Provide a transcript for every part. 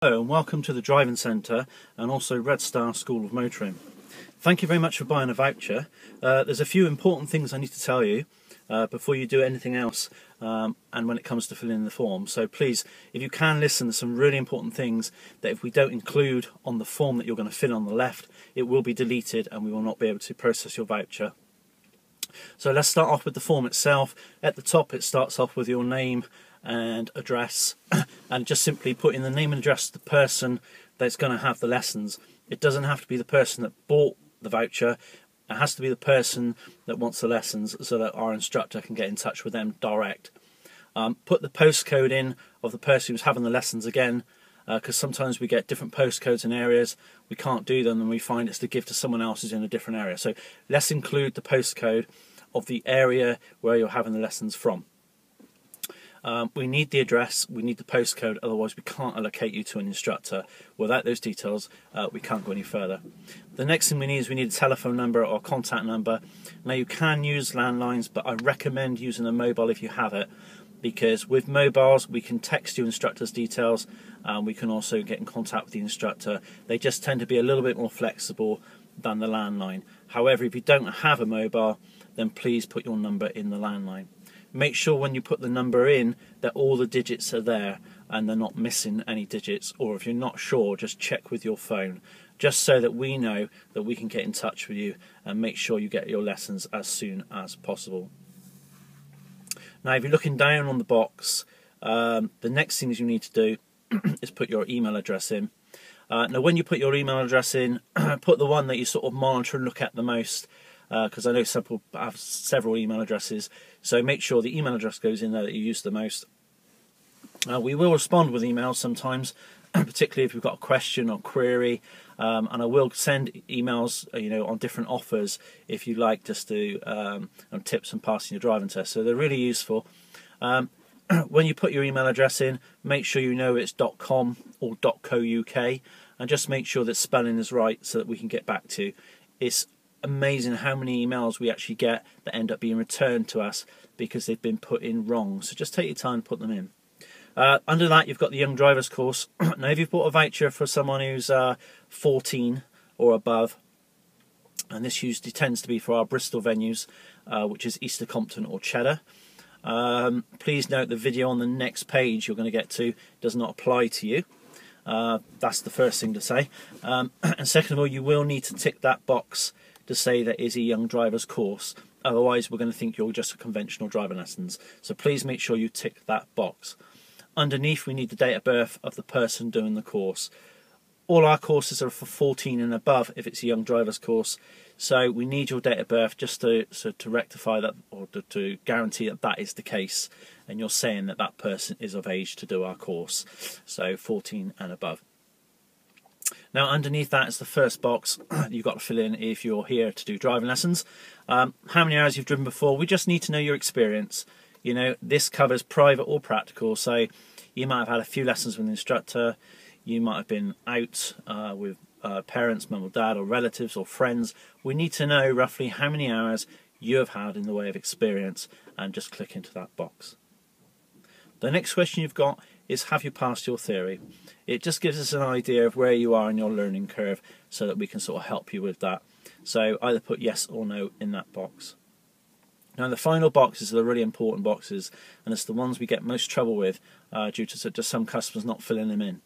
Hello and welcome to the Driving Centre and also Red Star School of Motoring. Thank you very much for buying a voucher. There's a few important things I need to tell you before you do anything else and when it comes to filling in the form. So please, if you can listen, there's some really important things that if we don't include on the form that you're going to fill on the left, it will be deleted and we will not be able to process your voucher. So let's start off with the form itself. At the top it starts off with your name and address and just simply put in the name and address of the person that's going to have the lessons. It doesn't have to be the person that bought the voucher, it has to be the person that wants the lessons so that our instructor can get in touch with them direct. Put the postcode in of the person who's having the lessons again, because sometimes we get different postcodes in areas, we can't do them and we find it's to give to someone else who's in a different area. So let's include the postcode of the area where you're having the lessons from. We need the address, we need the postcode, otherwise we can't allocate you to an instructor. Without those details, we can't go any further. The next thing we need is we need a telephone number or contact number. Now you can use landlines, but I recommend using a mobile if you have it, because with mobiles we can text you instructor's details and we can also get in contact with the instructor. They just tend to be a little bit more flexible than the landline. However, if you don't have a mobile, then please put your number in the landline. Make sure when you put the number in that all the digits are there and they're not missing any digits, or if you're not sure, just check with your phone, just so that we know that we can get in touch with you and make sure you get your lessons as soon as possible. Now if you're looking down on the box, the next things you need to do is put your email address in. Now when you put your email address in, put the one that you sort of monitor and look at the most, because I know some people have several email addresses, so make sure the email address goes in there that you use the most. We will respond with emails sometimes, particularly if we've got a question or query, and I will send emails on different offers if you like, just to on tips and passing your driving test, so they're really useful. When you put your email address in, make sure you know it's .com or .co.uk, and just make sure that spelling is right so that we can get back to you. It's amazing how many emails we actually get that end up being returned to us because they've been put in wrong, so just take your time and put them in. Under that you've got the Young Drivers course. Now if you've bought a voucher for someone who's 14 or above, and this usually tends to be for our Bristol venues, which is Easter Compton or Cheddar, please note the video on the next page you're going to get to does not apply to you. That's the first thing to say. And second of all, you will need to tick that box to say that is a Young Drivers course, otherwise we're going to think you're just a conventional driving lessons, so please make sure you tick that box. Underneath we need the date of birth of the person doing the course. All our courses are for 14 and above if it's a Young Drivers course, so we need your date of birth just to rectify that, or to guarantee that that is the case and you're saying that that person is of age to do our course, so 14 and above. Now underneath that is the first box you've got to fill in if you're here to do driving lessons. How many hours you've driven before, we just need to know your experience. This covers private or practical, so you might have had a few lessons with an instructor, you might have been out with parents, mum or dad or relatives or friends. We need to know roughly how many hours you have had in the way of experience, and just click into that box. The next question you've got is, have you passed your theory? It just gives us an idea of where you are in your learning curve so that we can sort of help you with that. So either put yes or no in that box. Now the final boxes are the really important boxes, and it's the ones we get most trouble with due to just some customers not filling them in.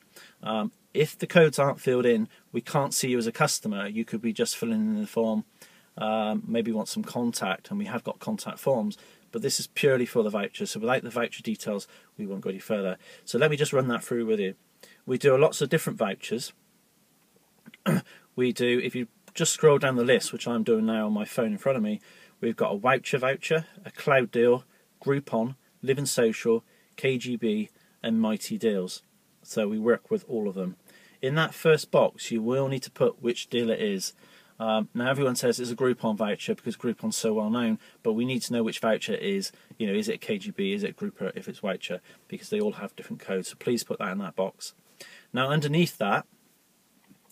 If the codes aren't filled in, we can't see you as a customer. You could be just filling in the form, maybe want some contact, and we have got contact forms, but this is purely for the voucher, so without the voucher details we won't go any further. So let me just run that through with you. We do lots of different vouchers. We do, if you just scroll down the list, which I'm doing now on my phone in front of me, we've got a voucher, a Cloud Deal, Groupon, Living Social, KGB and Mighty Deals. So we work with all of them. In that first box you will need to put which deal it is. Now everyone says it's a Groupon voucher because Groupon's so well known, but we need to know which voucher it is. Is it KGB, is it Grouper if it's voucher, because they all have different codes, so please put that in that box. Now underneath that,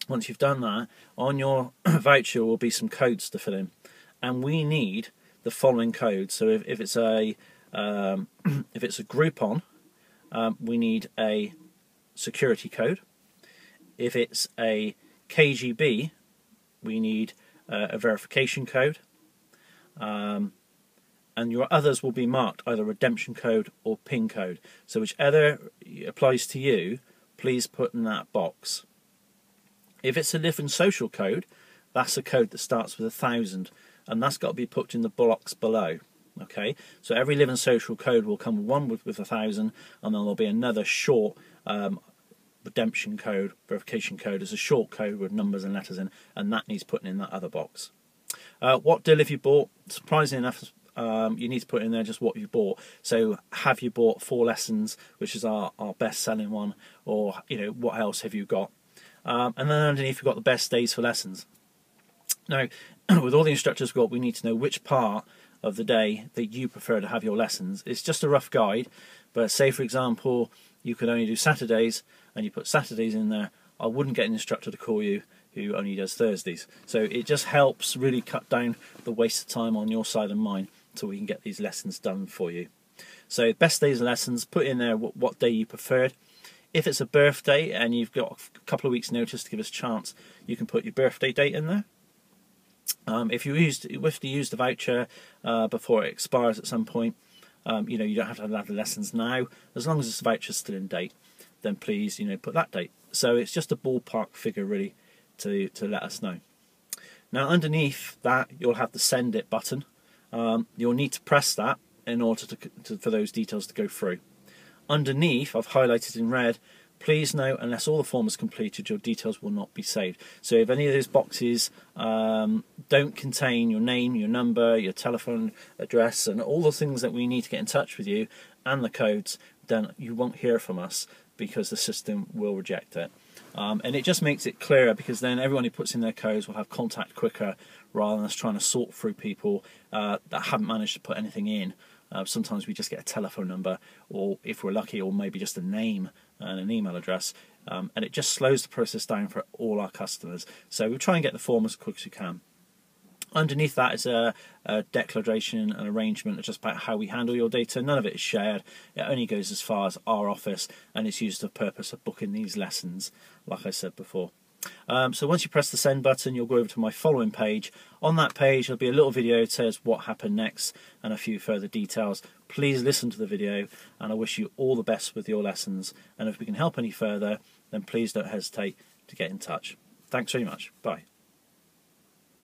once you've done that, on your voucher will be some codes to fill in, and we need the following codes. So if it's a Groupon, we need a security code. If it's a KGB, we need a verification code. And your others will be marked either redemption code or PIN code. So whichever applies to you, please put in that box. If it's a Live and Social code, that's a code that starts with 1000, and that's got to be put in the box below. Okay, so every Live and Social code will come one with 1000, and then there'll be another short redemption code, verification code as a short code with numbers and letters in, and that needs putting in that other box. What deal have you bought? Surprisingly enough, you need to put in there just what you bought. So have you bought 4 lessons, which is our best selling one, or what else have you got? And then underneath you've got the best days for lessons. Now with all the instructors we've got, we need to know which part of the day that you prefer to have your lessons. It's just a rough guide, but say for example you could only do Saturdays and you put Saturdays in there, I wouldn't get an instructor to call you who only does Thursdays. So it just helps really cut down the waste of time on your side and mine, so we can get these lessons done for you. So best days of lessons, put in there what day you preferred. If it's a birthday and you've got a couple of weeks notice to give us a chance, you can put your birthday date in there. If you have to use the voucher before it expires at some point, you don't have to have the lessons now. As long as this voucher's still in date, then please put that date. So it's just a ballpark figure really to let us know. Now underneath that you'll have the send it button. You'll need to press that in order for those details to go through. Underneath, I've highlighted in red, please note unless all the form is completed, your details will not be saved. So if any of those boxes don't contain your name, your number, your telephone address, and all the things that we need to get in touch with you, and the codes, then you won't hear from us because the system will reject it. And it just makes it clearer, because then everyone who puts in their codes will have contact quicker, rather than us trying to sort through people that haven't managed to put anything in. Sometimes we just get a telephone number, or if we're lucky, or maybe just a name and an email address, and it just slows the process down for all our customers. So we try and get the form as quick as we can. Underneath that is a declaration and arrangement just about how we handle your data. None of it is shared. It only goes as far as our office, and it's used for the purpose of booking these lessons, like I said before. So once you press the send button, you'll go over to my following page. On that page there'll be a little video that says what happened next and a few further details. Please listen to the video, and I wish you all the best with your lessons, and if we can help any further, then please don't hesitate to get in touch. Thanks very much. Bye.